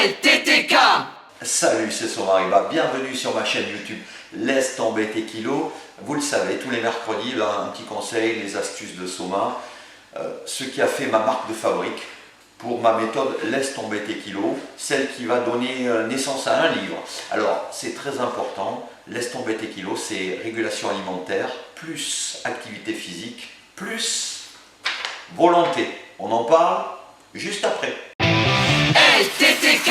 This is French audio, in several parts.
LTTK. Salut, c'est Somariba, bienvenue sur ma chaîne YouTube Laisse tomber tes kilos. Vous le savez, tous les mercredis, là, un petit conseil, les astuces de Soma, ce qui a fait ma marque de fabrique pour ma méthode Laisse tomber tes kilos, celle qui va donner naissance à un livre. Alors, c'est très important, Laisse tomber tes kilos, c'est régulation alimentaire, plus activité physique, plus volonté. On en parle juste après. LTTK.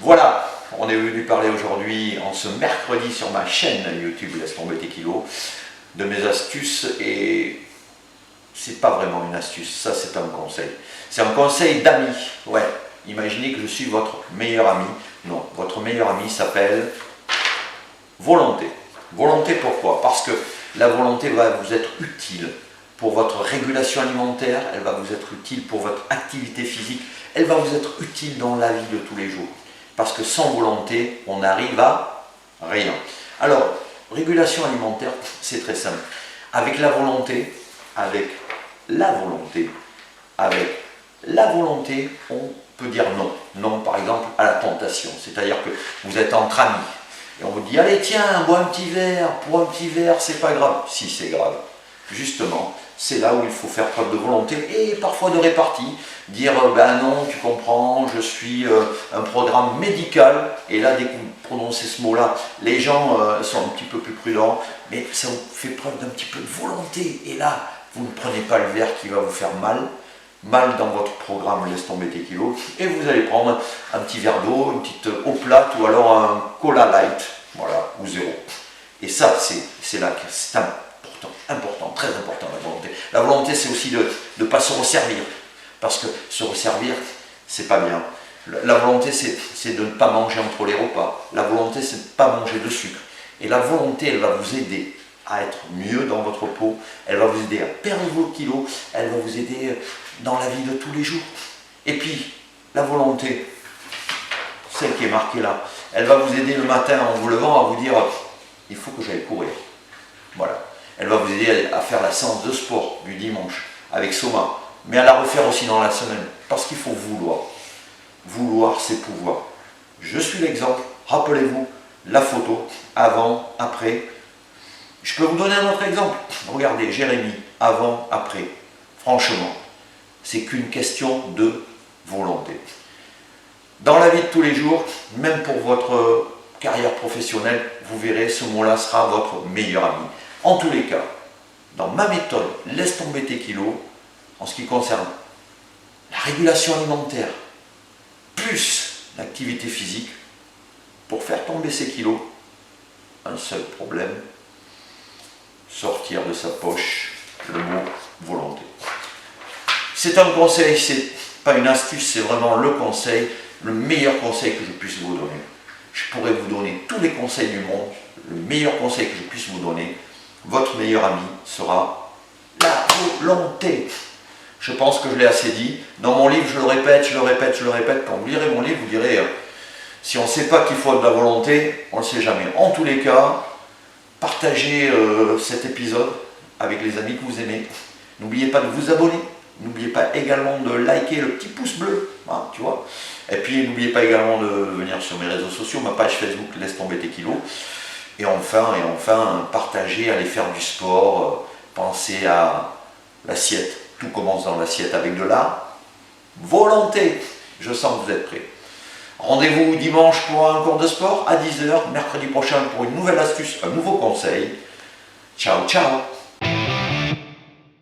Voilà, on est venu parler aujourd'hui, en ce mercredi, sur ma chaîne YouTube Laisse tomber tes kilos, de mes astuces, et c'est pas vraiment une astuce, ça c'est un conseil. C'est un conseil d'ami, ouais. Imaginez que je suis votre meilleur ami. Non, votre meilleur ami s'appelle volonté. Volonté pourquoi? Parce que la volonté va vous être utile pour votre régulation alimentaire, elle va vous être utile pour votre activité physique, elle va vous être utile dans la vie de tous les jours. Parce que sans volonté, on n'arrive à rien. Alors, régulation alimentaire, c'est très simple. Avec la volonté, on peut dire non. Non, par exemple, à la tentation. C'est-à-dire que vous êtes entre amis et on vous dit, allez, tiens, bois un petit verre. Pour un petit verre, c'est pas grave. Si, c'est grave. Justement, c'est là où il faut faire preuve de volonté et parfois de répartie. Dire, ben non, tu comprends, je suis un programme médical. Et là, dès que vous prononcez ce mot-là, les gens sont un petit peu plus prudents. Mais ça vous fait preuve d'un petit peu de volonté. Et là, vous ne prenez pas le verre qui va vous faire mal dans votre programme Laisse tomber tes kilos, et vous allez prendre un petit verre d'eau, une petite eau plate, ou alors un cola light, voilà, ou zéro. Et ça, c'est là que c'est important, très important, la volonté. La volonté, c'est aussi de ne pas se resservir, parce que se resservir, c'est pas bien. La volonté, c'est de ne pas manger entre les repas. La volonté, c'est de ne pas manger de sucre. Et la volonté, elle va vous aider à être mieux dans votre peau, elle va vous aider à perdre vos kilos, elle va vous aider dans la vie de tous les jours. Et puis, la volonté, celle qui est marquée là, elle va vous aider le matin en vous levant à vous dire, il faut que j'aille courir. Voilà. Elle va vous aider à faire la séance de sport du dimanche avec Soma, mais à la refaire aussi dans la semaine, parce qu'il faut vouloir. Vouloir, c'est pouvoir. Je suis l'exemple, rappelez-vous, la photo, avant, après. Je peux vous donner un autre exemple. Regardez, Jérémy, avant, après. Franchement, c'est qu'une question de volonté. Dans la vie de tous les jours, même pour votre carrière professionnelle, vous verrez, ce mot-là sera votre meilleur ami. En tous les cas, dans ma méthode, laisse tomber tes kilos, en ce qui concerne la régulation alimentaire, plus l'activité physique, pour faire tomber ces kilos, un seul problème, sortir de sa poche le mot volonté. C'est un conseil, c'est pas une astuce, c'est vraiment le conseil, le meilleur conseil que je puisse vous donner. Je pourrais vous donner tous les conseils du monde, le meilleur conseil que je puisse vous donner, votre meilleur ami sera la volonté. Je pense que je l'ai assez dit. Dans mon livre, je le répète. Quand vous lirez mon livre, vous direz, si on ne sait pas qu'il faut de la volonté, on ne le sait jamais. En tous les cas, partagez cet épisode avec les amis que vous aimez. N'oubliez pas de vous abonner. N'oubliez pas également de liker le petit pouce bleu, hein, tu vois. Et puis n'oubliez pas également de venir sur mes réseaux sociaux, ma page Facebook Laisse tomber tes kilos. Et enfin, partagez, allez faire du sport, pensez à l'assiette. Tout commence dans l'assiette avec de la volonté. Je sens que vous êtes prêts. Rendez-vous dimanche pour un cours de sport à 10 h, mercredi prochain pour une nouvelle astuce, un nouveau conseil. Ciao, ciao!